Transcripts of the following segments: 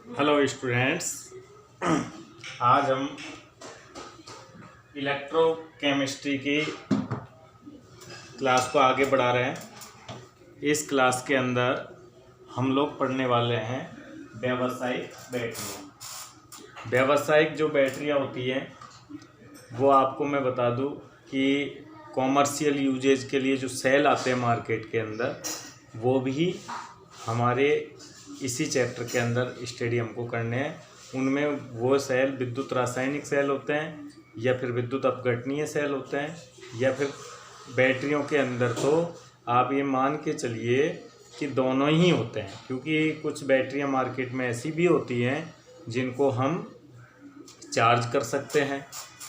Hello students. आज हम electrochemistry की क्लास को आगे बढ़ा रहे हैं। इस क्लास के अंदर हम लोग पढ़ने वाले हैं व्यावसायिक बैटरियाँ। व्यावसायिक जो बैटरियाँ होती हैं वो आपको मैं बता दूं कि कॉमर्शियल यूजेज के लिए जो सेल आते हैं मार्केट के अंदर, वो भी हमारे इसी चैप्टर के अंदर स्टडी हमको करने हैं। उनमें वो सेल विद्युत रासायनिक सेल होते हैं या फिर विद्युत अपघटनीय सेल होते हैं या फिर बैटरियों के अंदर तो आप ये मान के चलिए कि दोनों ही होते हैं, क्योंकि कुछ बैटरियां मार्केट में ऐसी भी होती हैं जिनको हम चार्ज कर सकते हैं।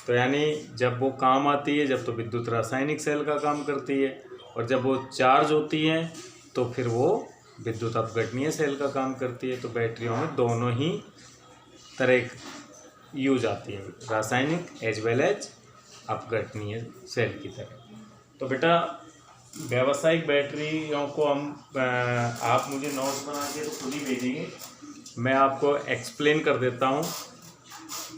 तो यानी जब वो काम आती है जब तो विद्युत रासायनिक सेल का काम करती है, और जब वो चार्ज होती हैं तो फिर वो विद्युत अपघटनीय सेल का काम करती है। तो बैटरियों में दोनों ही तरह यूज आती है, रासायनिक एज वेल एज अपघटनीय सेल की तरह। तो बेटा व्यावसायिक बैटरियों को हम आप मुझे नोट्स बना के तो खुद ही भेजेंगे, मैं आपको एक्सप्लेन कर देता हूँ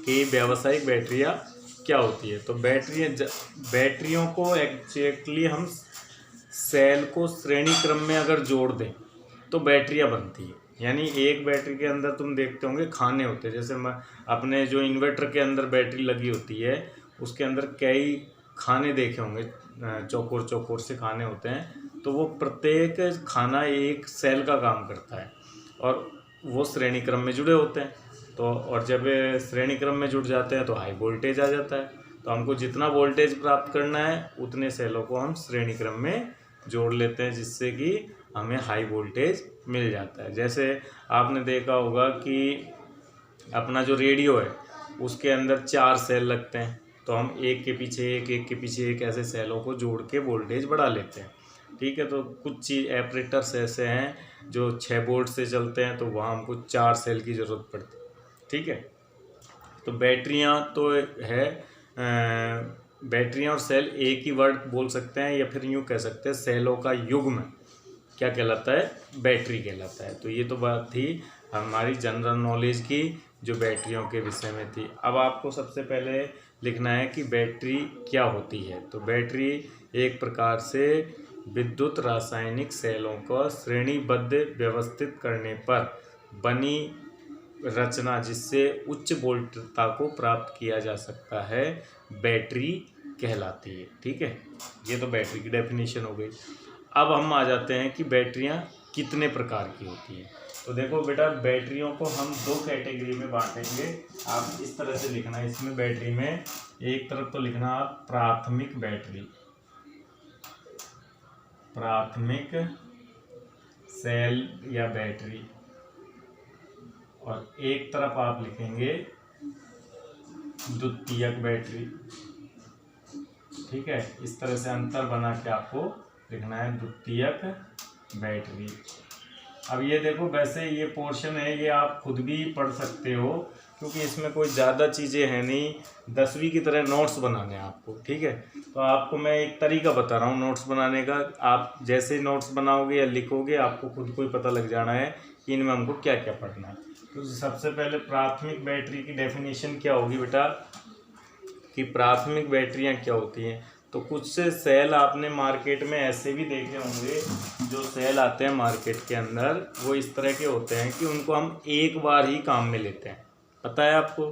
कि व्यावसायिक बैटरियाँ क्या होती है। तो बैटरियों को एक्जैक्टली हम सेल को श्रेणी क्रम में अगर जोड़ दें तो बैटरियाँ बनती है। यानी एक बैटरी के अंदर तुम देखते होंगे खाने होते हैं, जैसे अपने जो इन्वर्टर के अंदर बैटरी लगी होती है उसके अंदर कई खाने देखे होंगे, चौकोर चौकोर से खाने होते हैं। तो वो प्रत्येक खाना एक सेल का काम करता है और वो श्रेणी क्रम में जुड़े होते हैं। तो और जब श्रेणी क्रम में जुड़ जाते हैं तो हाई वोल्टेज आ जाता है। तो हमको जितना वोल्टेज प्राप्त करना है उतने सेलों को हम श्रेणी क्रम में जोड़ लेते हैं, जिससे कि हमें हाई वोल्टेज मिल जाता है। जैसे आपने देखा होगा कि अपना जो रेडियो है उसके अंदर 4 सेल लगते हैं, तो हम एक के पीछे एक, एक के पीछे एक ऐसे सेलों को जोड़ के वोल्टेज बढ़ा लेते हैं। ठीक है, तो कुछ चीज़ ऑपरेटर्स ऐसे हैं जो 6 वोल्ट से चलते हैं, तो वहाँ हमको 4 सेल की ज़रूरत पड़ती है। ठीक है, तो बैटरियाँ तो है, बैटरियाँ और सेल एक ही वर्ड बोल सकते हैं, या फिर यूँ कह सकते हैं सेलों का युग्म क्या कहलाता है, बैटरी कहलाता है। तो ये तो बात थी हमारी जनरल नॉलेज की जो बैटरियों के विषय में थी। अब आपको सबसे पहले लिखना है कि बैटरी क्या होती है। तो बैटरी एक प्रकार से विद्युत रासायनिक सेलों को श्रेणीबद्ध व्यवस्थित करने पर बनी रचना जिससे उच्च वोल्टता को प्राप्त किया जा सकता है, बैटरी कहलाती है। ठीक है, ये तो बैटरी की डेफिनेशन हो गई। अब हम आ जाते हैं कि बैटरियां कितने प्रकार की होती हैं। तो देखो बेटा, बैटरियों को हम 2 कैटेगरी में बांटेंगे। आप इस तरह से लिखना है, इसमें बैटरी में एक तरफ तो लिखना आप प्राथमिक बैटरी, प्राथमिक सेल या बैटरी, और एक तरफ आप लिखेंगे द्वितीयक बैटरी। ठीक है, इस तरह से अंतर बना के आपको लिखना है द्वितीयक बैटरी। अब ये देखो, वैसे ये पोर्शन है ये आप खुद भी पढ़ सकते हो, क्योंकि इसमें कोई ज़्यादा चीज़ें हैं नहीं, 10वीं की तरह नोट्स बनाने हैं आपको। ठीक है, तो आपको मैं एक तरीका बता रहा हूँ नोट्स बनाने का। आप जैसे नोट्स बनाओगे या लिखोगे आपको खुद को ही पता लग जाना है कि इनमें हमको क्या क्या पढ़ना है। तो सबसे पहले प्राथमिक बैटरी की डेफिनेशन क्या होगी बेटा, कि प्राथमिक बैटरियाँ क्या होती हैं। तो कुछ से सेल आपने मार्केट में ऐसे भी देखे होंगे, जो सेल आते हैं मार्केट के अंदर वो इस तरह के होते हैं कि उनको हम एक बार ही काम में लेते हैं, पता है आपको।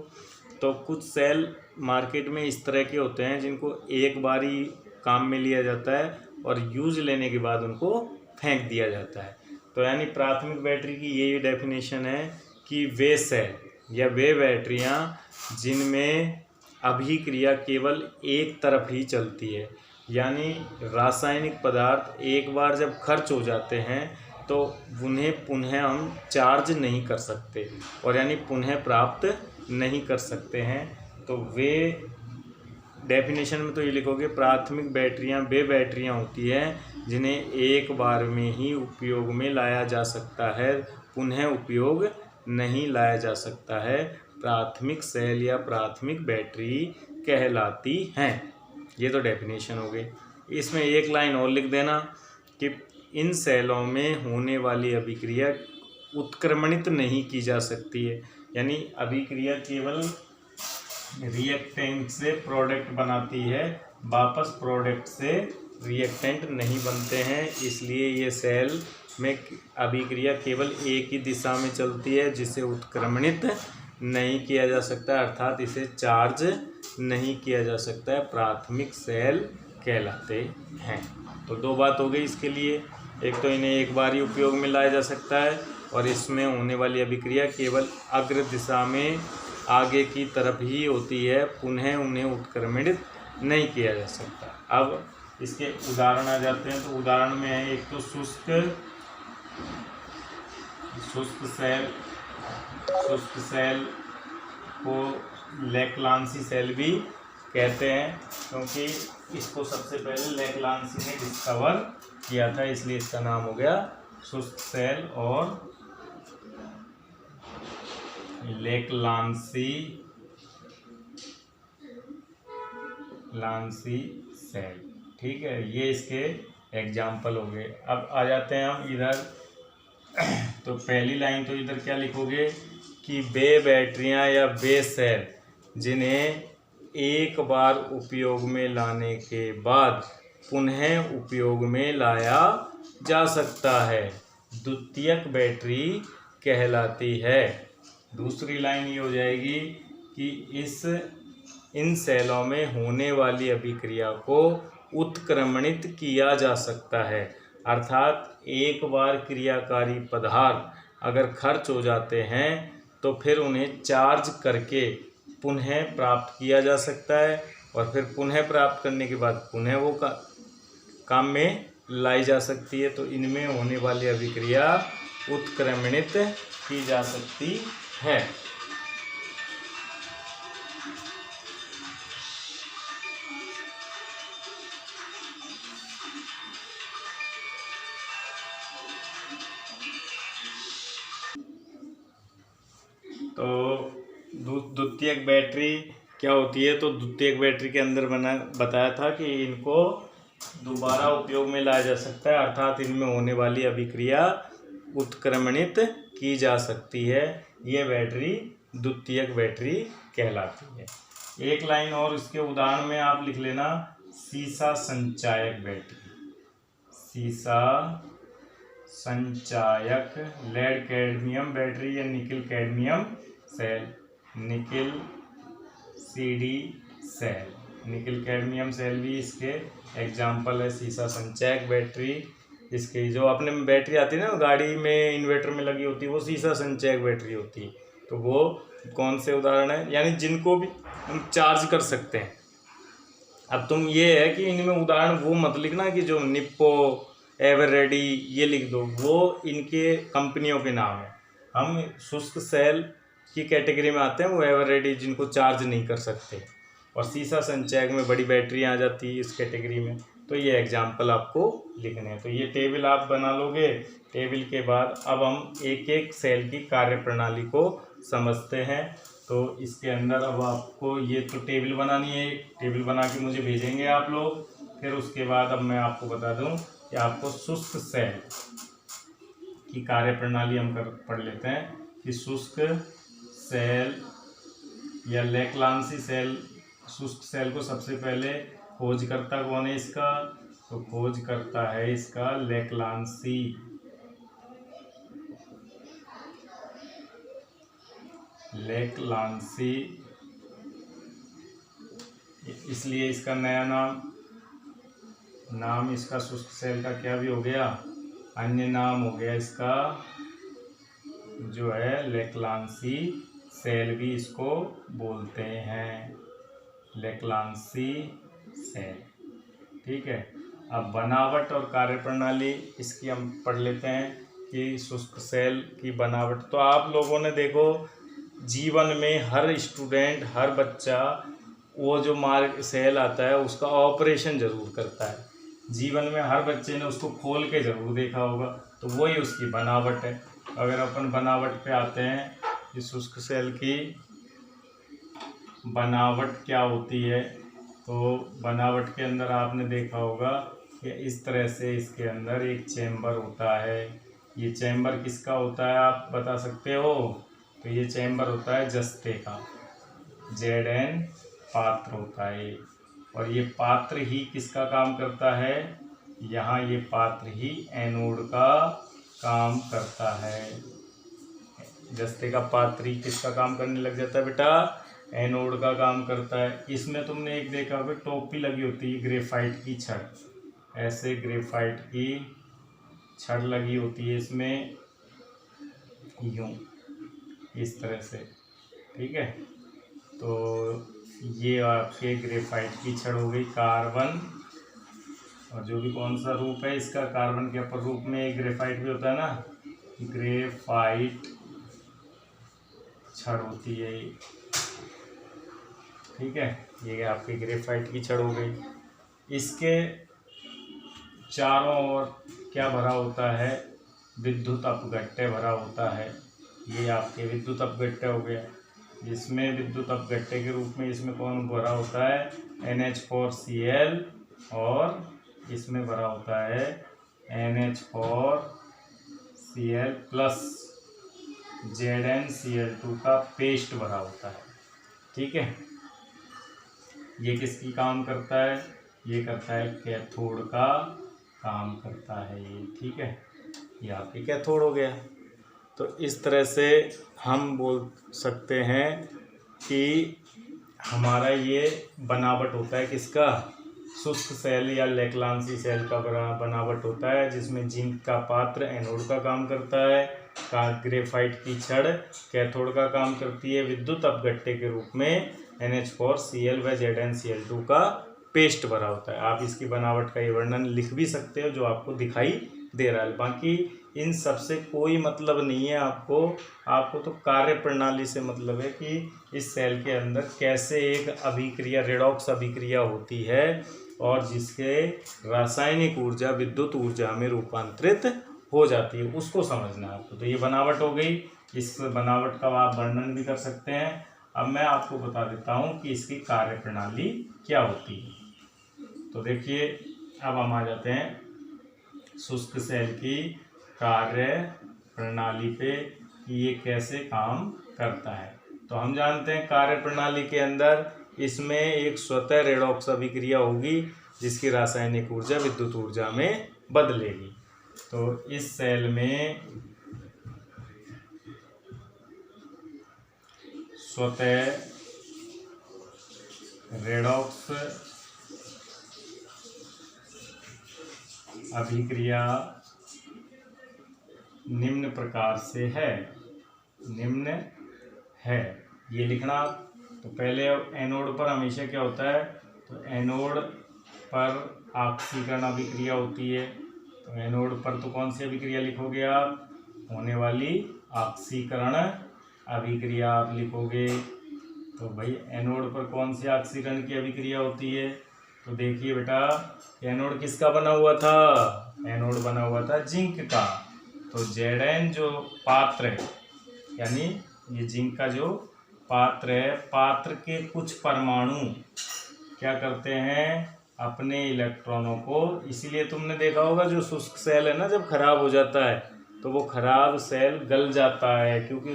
तो कुछ सेल मार्केट में इस तरह के होते हैं जिनको एक बार ही काम में लिया जाता है और यूज लेने के बाद उनको फेंक दिया जाता है। तो यानी प्राथमिक बैटरी की ये डेफिनेशन है कि वे सेल या वे बैटरियाँ जिनमें अभिक्रिया केवल एक तरफ ही चलती है, यानी रासायनिक पदार्थ एक बार जब खर्च हो जाते हैं तो उन्हें पुनः हम चार्ज नहीं कर सकते, और यानी पुनः प्राप्त नहीं कर सकते हैं। तो वे डेफिनेशन में तो ये लिखोगे प्राथमिक बैटरियां वे बैटरियां होती हैं जिन्हें एक बार में ही उपयोग में लाया जा सकता है, पुनः उपयोग नहीं लाया जा सकता है, प्राथमिक सेल या प्राथमिक बैटरी कहलाती हैं। ये तो डेफिनेशन हो गई। इसमें एक लाइन और लिख देना कि इन सेलों में होने वाली अभिक्रिया उत्क्रमणित नहीं की जा सकती है। यानी अभिक्रिया केवल रिएक्टेंट से प्रोडक्ट बनाती है, वापस प्रोडक्ट से रिएक्टेंट नहीं बनते हैं। इसलिए ये सेल में अभिक्रिया केवल एक ही दिशा में चलती है, जिसे उत्क्रमणित नहीं किया जा सकता, अर्थात इसे चार्ज नहीं किया जा सकता है, प्राथमिक सेल कहलाते हैं। तो दो बात हो गई इसके लिए, एक तो इन्हें एक बार ही उपयोग में लाया जा सकता है, और इसमें होने वाली अभिक्रिया केवल अग्र दिशा में आगे की तरफ ही होती है, पुनः उन्हें उत्क्रमणित नहीं किया जा सकता। अब इसके उदाहरण आ जाते हैं। तो उदाहरण में है एक तो शुष्क सेल को लेक्लांसी सेल भी कहते हैं, क्योंकि इसको सबसे पहले लेक्लांसी ने डिस्कवर किया था, इसलिए इसका नाम हो गया शुष्क सेल और लेक्लांसी सेल। ठीक है, ये इसके एग्जाम्पल हो गए। अब आ जाते हैं हम इधर। तो पहली लाइन तो इधर क्या लिखोगे कि वे बैटरियां या वे सेल जिन्हें एक बार उपयोग में लाने के बाद पुनः उपयोग में लाया जा सकता है, द्वितीयक बैटरी कहलाती है। दूसरी लाइन ये हो जाएगी कि इन सेलों में होने वाली अभिक्रिया को उत्क्रमणित किया जा सकता है, अर्थात एक बार क्रियाकारी पदार्थ अगर खर्च हो जाते हैं तो फिर उन्हें चार्ज करके पुनः प्राप्त किया जा सकता है, और फिर पुनः प्राप्त करने के बाद पुनः वो काम में लाई जा सकती है। तो इनमें होने वाली अभिक्रिया उत्क्रमणित की जा सकती है। तो द्वितीयक बैटरी क्या होती है? तो द्वितीयक बैटरी के अंदर बताया था कि इनको दोबारा उपयोग में लाया जा सकता है, अर्थात इनमें होने वाली अभिक्रिया उत्क्रमणित की जा सकती है। ये बैटरी द्वितीयक बैटरी कहलाती है। एक लाइन और इसके उदाहरण में आप लिख लेना, सीसा संचायक बैटरी। सीसा संचायक लेड कैडमियम बैटरी या nickel cadmium cell, nickel CD cell, nickel cadmium cell भी इसके एग्जाम्पल है। सीसा संचायक बैटरी, इसके जो अपने बैटरी आती है ना गाड़ी में इन्वर्टर में लगी होती है, वो सीसा संचायक बैटरी होती है। तो वो कौन से उदाहरण है, यानी जिनको भी हम चार्ज कर सकते हैं। अब तुम ये है कि इनमें उदाहरण वो मत लिखना कि जो निप्पो, एवररेडी ये लिख दो, वो इनके कंपनियों के नाम है। हम शुष्क सेल की कैटेगरी में आते हैं, वो एवररेडी जिनको चार्ज नहीं कर सकते, और सीसा संचायक में बड़ी बैटरी आ जाती है इस कैटेगरी में। तो ये एग्जाम्पल आपको लिखने हैं। तो ये टेबल आप बना लोगे। टेबल के बाद अब हम एक एक सेल की कार्य प्रणाली को समझते हैं। तो इसके अंदर अब आपको ये तो टेबल बनानी है, टेबल बना के मुझे भेजेंगे आप लोग। फिर उसके बाद अब मैं आपको बता दूं कि आपको शुष्क सेल की कार्य प्रणाली हम पढ़ लेते हैं कि शुष्क सेल या लेक्लांसी सेल, शुष्क सेल को सबसे पहले खोजकर्ता कौन है इसका? तो खोजकर्ता है इसका लेक्लांसी। इसलिए इसका नया नाम इसका शुष्क सेल का क्या भी हो गया, अन्य नाम हो गया इसका जो है लेक्लांसी सेल भी इसको बोलते हैं, लेक्लांसी सेल। ठीक है, अब बनावट और कार्यप्रणाली इसकी हम पढ़ लेते हैं कि शुष्क सेल की बनावट। तो आप लोगों ने देखो जीवन में हर स्टूडेंट, हर बच्चा वो जो सेल आता है उसका ऑपरेशन ज़रूर करता है। जीवन में हर बच्चे ने उसको खोल के ज़रूर देखा होगा, तो वही उसकी बनावट है। अगर अपन बनावट पे आते हैं कि शुष्क सेल की बनावट क्या होती है, तो बनावट के अंदर आपने देखा होगा कि इस तरह से इसके अंदर एक चेम्बर होता है, ये चैम्बर किसका होता है आप बता सकते हो? तो ये चैम्बर होता है जस्ते का, Zn पात्र होता है। और ये पात्र ही किसका काम करता है? यहाँ ये पात्र ही एनोड का काम करता है। जस्ते का पात्र ही किसका काम करने लग जाता है बेटा? एनोड का काम करता है। इसमें तुमने एक देखा होगा टोपी लगी होती है ग्रेफाइट की छड़, ऐसे ग्रेफाइट की छड़ लगी होती है इसमें, यूं इस तरह से, ठीक है। तो ये आपके ग्रेफाइट की छड़ हो गई कार्बन, और जो भी कौन सा रूप है इसका, कार्बन के अपर रूप में एक ग्रेफाइट भी होता है ना, ग्रेफाइट छड़ होती है ये, ठीक है। ये आपकी ग्रेफाइट की छड़ हो गई। इसके चारों ओर क्या भरा होता है? विद्युत अपघट्य भरा होता है। ये आपके विद्युत अपघट्य हो गया। जिसमें विद्युत अपघट्य के रूप में इसमें कौन भरा होता है? NH4Cl, और इसमें भरा होता है NH4Cl प्लस ZnCl2 का पेस्ट भरा होता है, ठीक है। ये किसकी काम करता है? ये करता है कैथोड का काम करता है ये, ठीक है। ये आपकी कैथोड हो गया। तो इस तरह से हम बोल सकते हैं कि हमारा ये बनावट होता है किसका? शुष्क सेल या लेक्लांसी सेल का बनावट होता है, जिसमें जिंक का पात्र एनोड का काम करता है, ग्रेफाइट की छड़ कैथोड का काम करती है, विद्युत अपघट्य के रूप में NH4Cl व ZnCl2 का पेस्ट भरा होता है। आप इसकी बनावट का ये वर्णन लिख भी सकते हो जो आपको दिखाई दे रहा है। बाकी इन सब से कोई मतलब नहीं है आपको तो कार्य प्रणाली से मतलब है कि इस सेल के अंदर कैसे एक अभिक्रिया, रेडॉक्स अभिक्रिया होती है और जिसके रासायनिक ऊर्जा विद्युत ऊर्जा में रूपांतरित हो जाती है, उसको समझना है आपको। तो ये बनावट हो गई। इस बनावट का आप वर्णन भी कर सकते हैं। अब मैं आपको बता देता हूँ कि इसकी कार्य प्रणाली क्या होती है। तो देखिए, अब हम आ जाते हैं शुष्क सेल की कार्य प्रणाली पे कि ये कैसे काम करता है। तो हम जानते हैं कार्य प्रणाली के अंदर इसमें एक स्वतः रेडॉक्स अभिक्रिया होगी जिसकी रासायनिक ऊर्जा विद्युत ऊर्जा में बदलेगी। तो इस सेल में स्वतः रेडॉक्स अभिक्रिया निम्न प्रकार से है, निम्न है, ये लिखना। तो पहले एनोड पर हमेशा क्या होता है? तो एनोड पर ऑक्सीकरण अभिक्रिया होती है। तो एनोड पर तो कौन सी अभिक्रिया लिखोगे आप? होने वाली ऑक्सीकरण अभिक्रिया आप लिखोगे। तो भाई एनोड पर कौन सी ऑक्सीकरण की अभिक्रिया होती है? तो देखिए बेटा, एनोड किसका बना हुआ था? एनोड बना हुआ था जिंक का। तो Zn जो पात्र है, यानी ये जिंक का जो पात्र है, पात्र के कुछ परमाणु क्या करते हैं? अपने इलेक्ट्रॉनों को, इसीलिए तुमने देखा होगा जो शुष्क सेल है ना, जब खराब हो जाता है तो वो खराब सेल गल जाता है, क्योंकि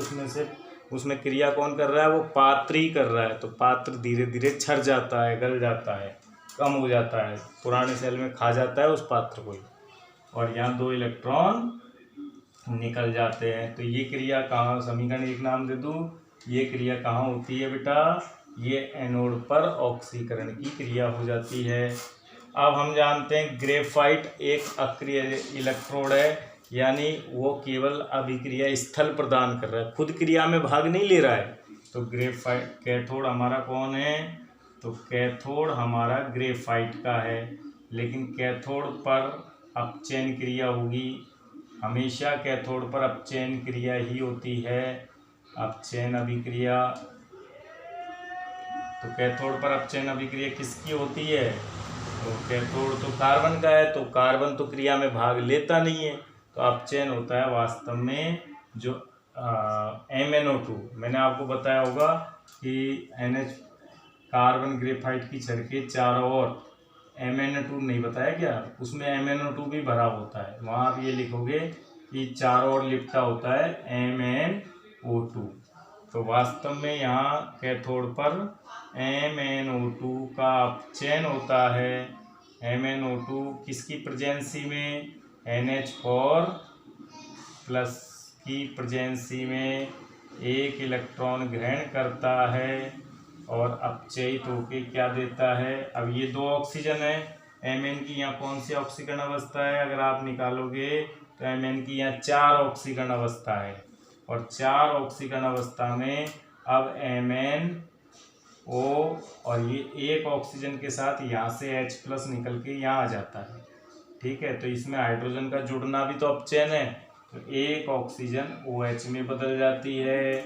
उसमें क्रिया कौन कर रहा है? वो पात्र ही कर रहा है। तो पात्र धीरे धीरे छर जाता है, गल जाता है, कम हो जाता है, पुराने सेल में खा जाता है उस पात्र को ही, और यहाँ 2 इलेक्ट्रॉन निकल जाते हैं। तो ये क्रिया कहाँ, समीकरण एक नाम दे दूँ, ये क्रिया कहाँ होती है बेटा? ये एनोड पर ऑक्सीकरण की क्रिया हो जाती है। अब हम जानते हैं ग्रेफाइट एक अक्रिय इलेक्ट्रोड है, यानी वो केवल अभिक्रिया स्थल प्रदान कर रहा है, खुद क्रिया में भाग नहीं ले रहा है। तो ग्रेफाइट कैथोड हमारा कौन है? तो कैथोड हमारा ग्रेफाइट का है, लेकिन कैथोड पर अपचयन क्रिया होगी। हमेशा कैथोड पर अपचयन क्रिया ही होती है, अपचयन अभिक्रिया। तो कैथोड पर अपचयन अभिक्रिया किसकी होती है? तो कैथोड तो कार्बन का है, तो कार्बन तो क्रिया में भाग लेता नहीं है, तो अपचयन होता है वास्तव में जो MnO2। मैंने आपको बताया होगा कि NH कार्बन ग्रेफाइट की छड़ के चारों ओर MnO2 नहीं बताया क्या? उसमें MnO2 भी भरा होता है। वहाँ आप ये लिखोगे कि चारों ओर लिपटा होता है MnO2। तो वास्तव में यहाँ कैथोड पर MnO2 का अपचयन होता है। MnO2 किसकी प्रेजेंसी में? NH4 प्लस की प्रेजेंसी में एक इलेक्ट्रॉन ग्रहण करता है और अपचयित होके क्या देता है? अब ये 2 ऑक्सीजन है। Mn की यहाँ कौन सी ऑक्सीकरण अवस्था है? अगर आप निकालोगे तो Mn की यहाँ 4 ऑक्सीकरण अवस्था है, और 4 ऑक्सीकरण अवस्था में अब MnO और ये एक ऑक्सीजन के साथ यहाँ से H+ निकल के यहाँ आ जाता है। ठीक है, तो इसमें हाइड्रोजन का जुड़ना भी तो अपचयन है, तो एक ऑक्सीजन OH में बदल जाती है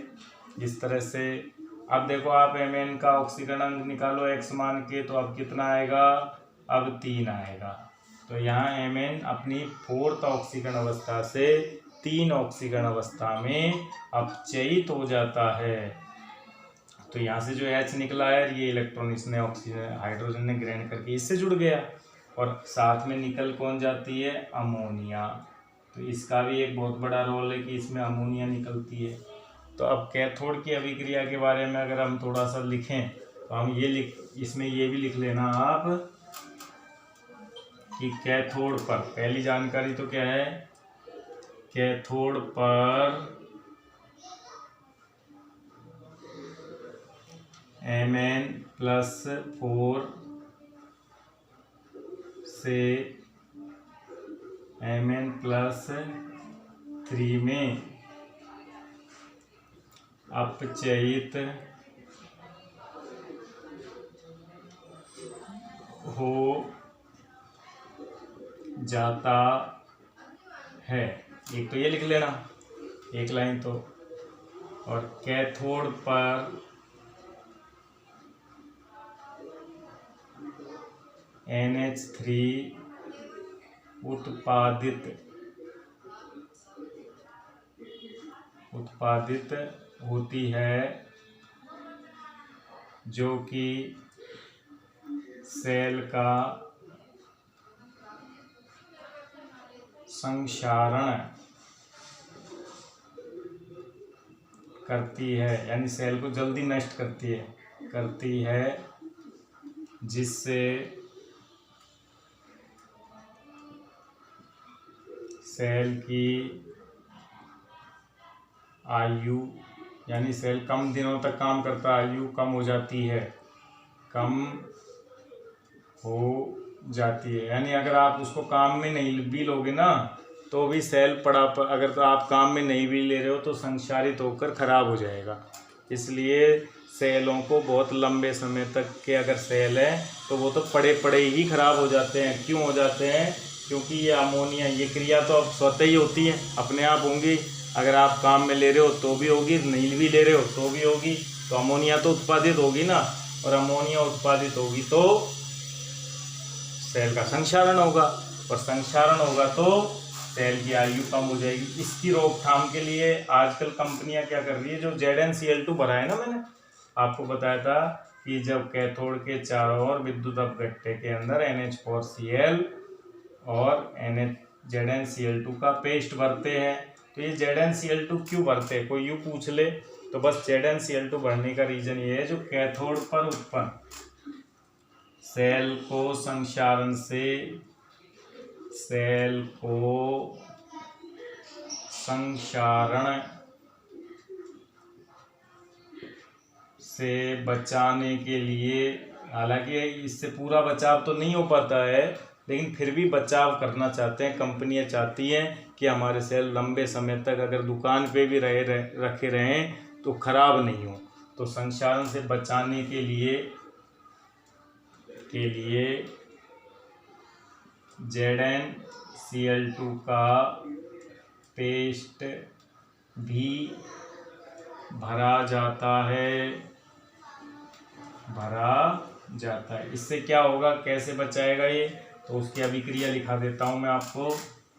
इस तरह से। अब देखो आप Mn का ऑक्सीकरण अंक निकालो X मान के, तो अब कितना आएगा? अब 3 आएगा। तो यहाँ Mn अपनी 4th ऑक्सीकरण अवस्था से 3 ऑक्सीकरण अवस्था में अपचयित हो जाता है। तो यहाँ से जो H निकला है, ये इलेक्ट्रॉन इसने ऑक्सीजन हाइड्रोजन ने ग्रहण करके इससे जुड़ गया, और साथ में निकल कौन जाती है? अमोनिया। तो इसका भी एक बहुत बड़ा रोल है कि इसमें अमोनिया निकलती है। तो अब कैथोड की अभिक्रिया के बारे में अगर हम थोड़ा सा लिखें तो हम इसमें ये भी लिख लेना आप कि कैथोड पर पहली जानकारी तो क्या है? कैथोड पर Mn+4 से Mn+3 में अपचयित हो जाता है। एक तो ये लिख लेना, एक लाइन तो। और कैथोड पर NH3 उत्पादित होती है, जो कि सेल का संक्षारण करती है, यानी सेल को जल्दी नष्ट करती है, जिससे सेल की आयु, यानी सेल कम दिनों तक काम करता है, आयु कम हो जाती है, यानी अगर आप उसको काम में नहीं भी लोगे ना तो भी सेल अगर तो आप काम में नहीं भी ले रहे हो तो संक्षारित होकर खराब हो जाएगा। इसलिए सेलों को बहुत लंबे समय तक के अगर सेल है तो वो तो पड़े ही खराब हो जाते हैं। क्यों हो जाते हैं? क्योंकि ये अमोनिया, ये क्रिया तो अब स्वतः ही होती है, अपने आप होंगी। अगर आप काम में ले रहे हो तो भी होगी, नहीं भी ले रहे हो तो भी होगी, तो अमोनिया तो उत्पादित होगी ना, और अमोनिया उत्पादित होगी तो सेल का संक्षारण होगा, और संक्षारण होगा तो सेल की आयु कम हो जाएगी। इसकी रोकथाम के लिए आजकल कंपनियां क्या कर रही है, जो ZnCl2 भरा है ना, मैंने आपको बताया था कि जब कैथोड के चारों ओर विद्युत अपघट्य के अंदर NH4Cl और ZnCl2 का पेस्ट भरते हैं, तो ये ZnCl2 क्यों भरते हैं? कोई यूँ पूछ ले तो बस ZnCl2 भरने का रीज़न ये है, जो कैथोड पर उत्पन्न सेल को संक्षारण से बचाने के लिए, हालांकि इससे पूरा बचाव तो नहीं हो पाता है, लेकिन फिर भी बचाव करना चाहते हैं। कंपनियां चाहती हैं कि हमारे सेल लंबे समय तक अगर दुकान पे भी रखे रहें तो खराब नहीं हो। तो संक्षारण से बचाने के लिए ZnCl2 का पेस्ट भी भरा जाता है। इससे क्या होगा, कैसे बचाएगा ये, तो उसकी अभिक्रिया लिखा देता हूँ मैं आपको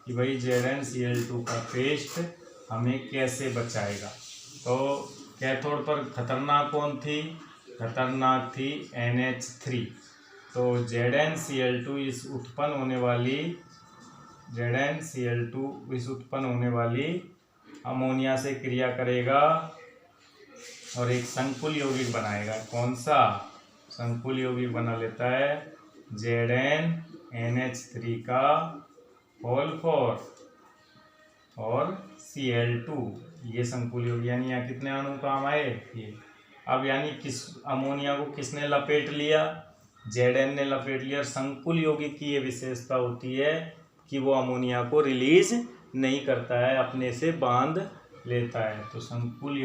कि भाई ZnCl2 का पेस्ट हमें कैसे बचाएगा। तो कैथोड पर खतरनाक कौन थी? खतरनाक थी NH3। तो ZnCl2 इस उत्पन्न होने वाली ZnCl2 इस उत्पन्न होने वाली अमोनिया से क्रिया करेगा और एक संकुल यौगिक बनाएगा। कौन सा संकुल यौगिक बना लेता है? ZnNH3 का होल 4 और Cl2, ये संकुल यौगिक। यानी यहाँ कितने अणु काम आए? ये। अब यानी किस अमोनिया को किसने लपेट लिया? Zn ने लपेट लिया। संकुल यौगिक की ये विशेषता होती है कि वो अमोनिया को रिलीज नहीं करता है, अपने से बांध लेता है। तो संकुल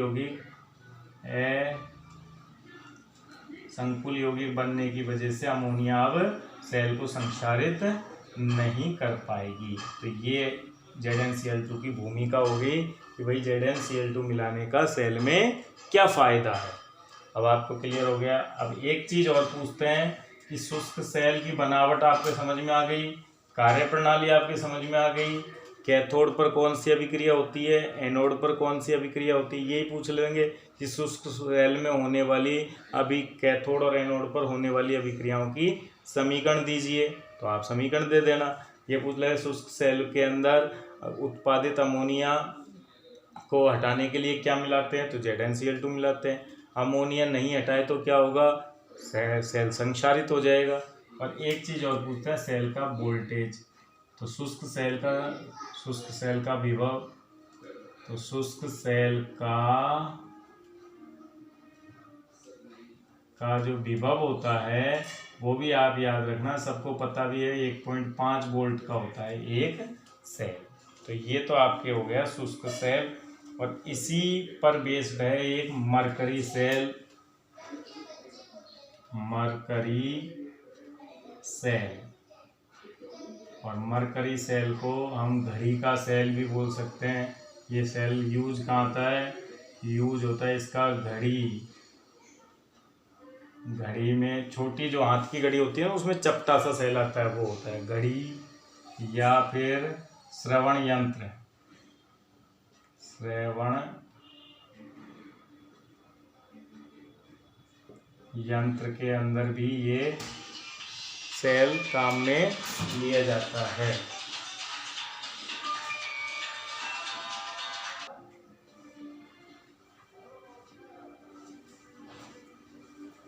यौगिक बनने की वजह से अमोनिया अब सेल को संक्षारित नहीं कर पाएगी। तो ये ZnCl2 की भूमिका हो गई कि भाई ZnCl2 मिलाने का सेल में क्या फ़ायदा है। अब आपको क्लियर हो गया। अब एक चीज़ और पूछते हैं कि शुष्क सेल की बनावट आपके समझ में आ गई, कार्य प्रणाली आपकी समझ में आ गई, कैथोड पर कौन सी अभिक्रिया होती है, एनोड पर कौन सी अभिक्रिया होती है, यही पूछ लेंगे कि शुष्क सेल में होने वाली अभी कैथोड और एनोड पर होने वाली अभिक्रियाओं की समीकरण दीजिए, तो आप समीकरण दे देना। ये पूछ लेंगे शुष्क सेल के अंदर उत्पादित अमोनिया को हटाने के लिए क्या मिलाते हैं? तो ZnCl2 मिलाते हैं। अमोनिया नहीं हटाए तो क्या होगा? सेल संक्षारित हो जाएगा। और एक चीज़ और पूछते हैं, सेल का वोल्टेज। तो शुष्क सेल का विभव, तो शुष्क सेल का जो विभव होता है वो भी आप याद रखना, सबको पता भी है, 1.5 वोल्ट का होता है एक सेल। तो ये तो आपके हो गया शुष्क सेल। और इसी पर बेस्ड है एक मरकरी सेल। और मरकरी सेल को हम घड़ी का सेल भी बोल सकते हैं। ये सेल यूज कहाँ होता है? यूज होता है इसका घड़ी में। छोटी जो हाथ की घड़ी होती है ना, उसमें चपटा सा सेल आता है, वो होता है घड़ी, या फिर श्रवण यंत्र के अंदर भी ये सेल काम में लिया जाता है।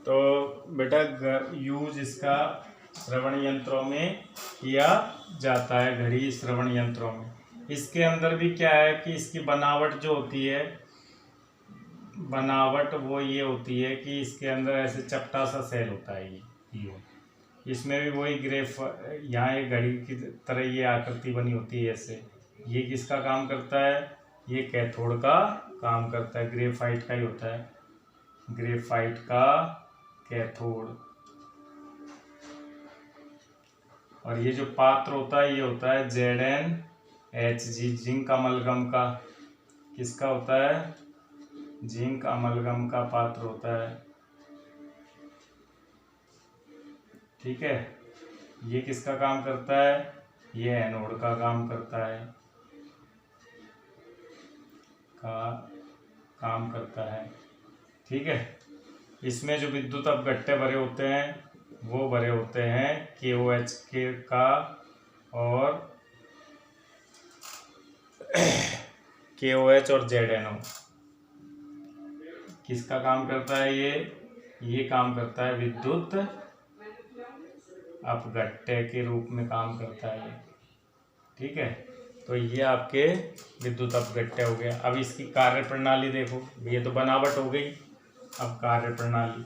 तो बेटा यूज इसका श्रवण यंत्रों में किया जाता है, घड़ी श्रवण यंत्रों में। इसके अंदर भी क्या है कि इसकी बनावट जो होती है, बनावट वो ये होती है कि इसके अंदर ऐसे चपटा सा सेल होता है ये। इसमें भी वही यहाँ एक घड़ी की तरह ये आकृति बनी होती है ऐसे। ये किसका काम करता है? ये कैथोड का काम करता है, ग्रेफाइट का ही होता है, ग्रेफाइट का कैथोड। और ये जो पात्र होता है ये होता है ZnHg, जिंक अमलगम का। किसका होता है? जिंक अमलगम का पात्र होता है। ठीक है। ये किसका काम करता है? ये एनोड का काम करता है, ठीक है। इसमें जो विद्युत अपघट्य भरे होते हैं वो भरे होते हैं KOH का और KOH और ZNO। किसका काम करता है ये काम करता है विद्युत अपघट्य के रूप में काम करता है, ठीक है। तो ये आपके विद्युत अपघट्य हो गया। अब इसकी कार्य प्रणाली देखो, ये तो बनावट हो गई। अब कार्य प्रणाली,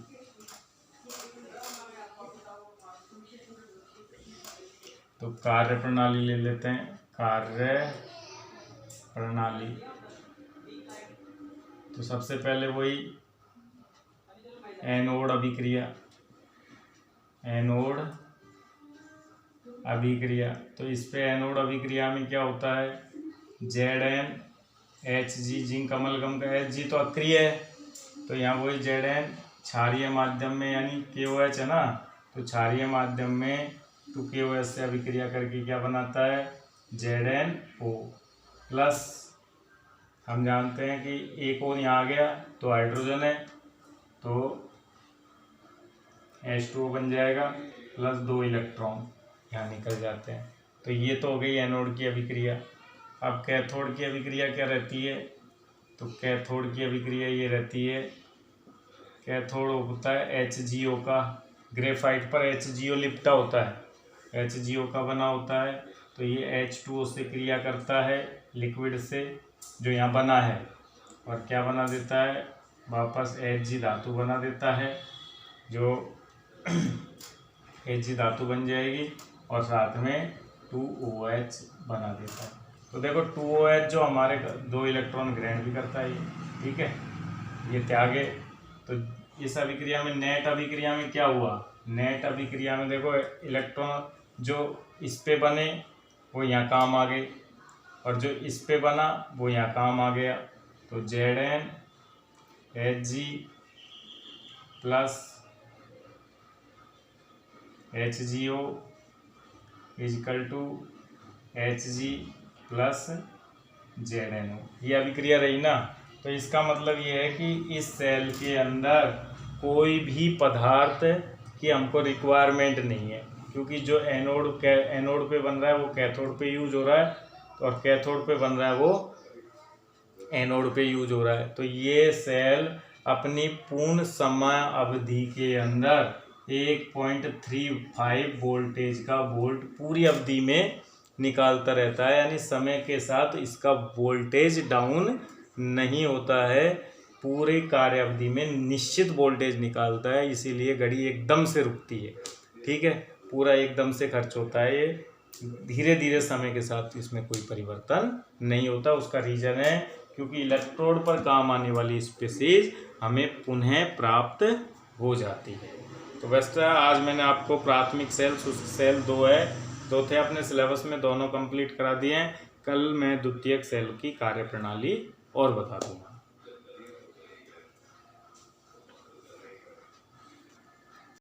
तो कार्य प्रणाली ले लेते हैं। कार्य प्रणाली तो सबसे पहले वही एनोड अभिक्रिया। तो इस पे एनोड अभिक्रिया में क्या होता है? ZnHg, जिंक अमलगम का Hg तो अक्रिय है, तो यहाँ वही Zn क्षारीय माध्यम में, यानी KOH है ना, तो क्षारीय माध्यम में 2KOH से अभिक्रिया करके क्या बनाता है? ZnO plus. हम जानते हैं कि एक और यहाँ आ गया तो हाइड्रोजन है, तो H2O बन जाएगा, प्लस 2 इलेक्ट्रॉन यहाँ निकल जाते हैं। तो ये तो हो गई एनोड की अभिक्रिया। अब कैथोड की अभिक्रिया क्या रहती है? तो कैथोड की अभिक्रिया ये रहती है, कैथोड होता है HgO का, ग्रेफाइट पर HgO लिपटा होता है, HgO का बना होता है। तो ये H2O से क्रिया करता है लिक्विड से जो यहाँ बना है, और क्या बना देता है? वापस Hg धातु बना देता है, जो Hg धातु बन जाएगी और साथ में 2OH बना देता है। तो देखो 2OH जो हमारे 2 इलेक्ट्रॉन ग्रहण भी करता है, ठीक है, ये त्यागे। तो इस अभिक्रिया में, नेट अभिक्रिया में क्या हुआ? नेट अभिक्रिया में देखो इलेक्ट्रॉन जो इस पे बने वो यहाँ काम आ गए, और जो इस पे बना वो यहाँ काम आ गया। तो Zn Hg plus HgO is equal to Hg plus ZnO। ये अभिक्रिया रही ना। तो इसका मतलब ये है कि इस सेल के अंदर कोई भी पदार्थ की हमको रिक्वायरमेंट नहीं है, क्योंकि जो एनोड पे बन रहा है वो कैथोड पे यूज हो रहा है, और कैथोड पे बन रहा है वो एनोड पे यूज हो रहा है। तो ये सेल अपनी पूर्ण समय अवधि के अंदर 1.35 वोल्टेज का वोल्ट पूरी अवधि में निकालता रहता है, यानी समय के साथ इसका वोल्टेज डाउन नहीं होता है, पूरे कार्य अवधि में निश्चित वोल्टेज निकालता है, इसीलिए घड़ी एकदम से रुकती है, ठीक है, पूरा एकदम से खर्च होता है। ये धीरे धीरे समय के साथ इसमें कोई परिवर्तन नहीं होता। उसका रीज़न है क्योंकि इलेक्ट्रोड पर काम आने वाली स्पीशीज हमें पुनः प्राप्त हो जाती है। तो वैसे आज मैंने आपको प्राथमिक सेल 2 थे अपने सिलेबस में, दोनों कंप्लीट करा दिए हैं। कल मैं द्वितीयक सेल की कार्यप्रणाली और बता दूंगा।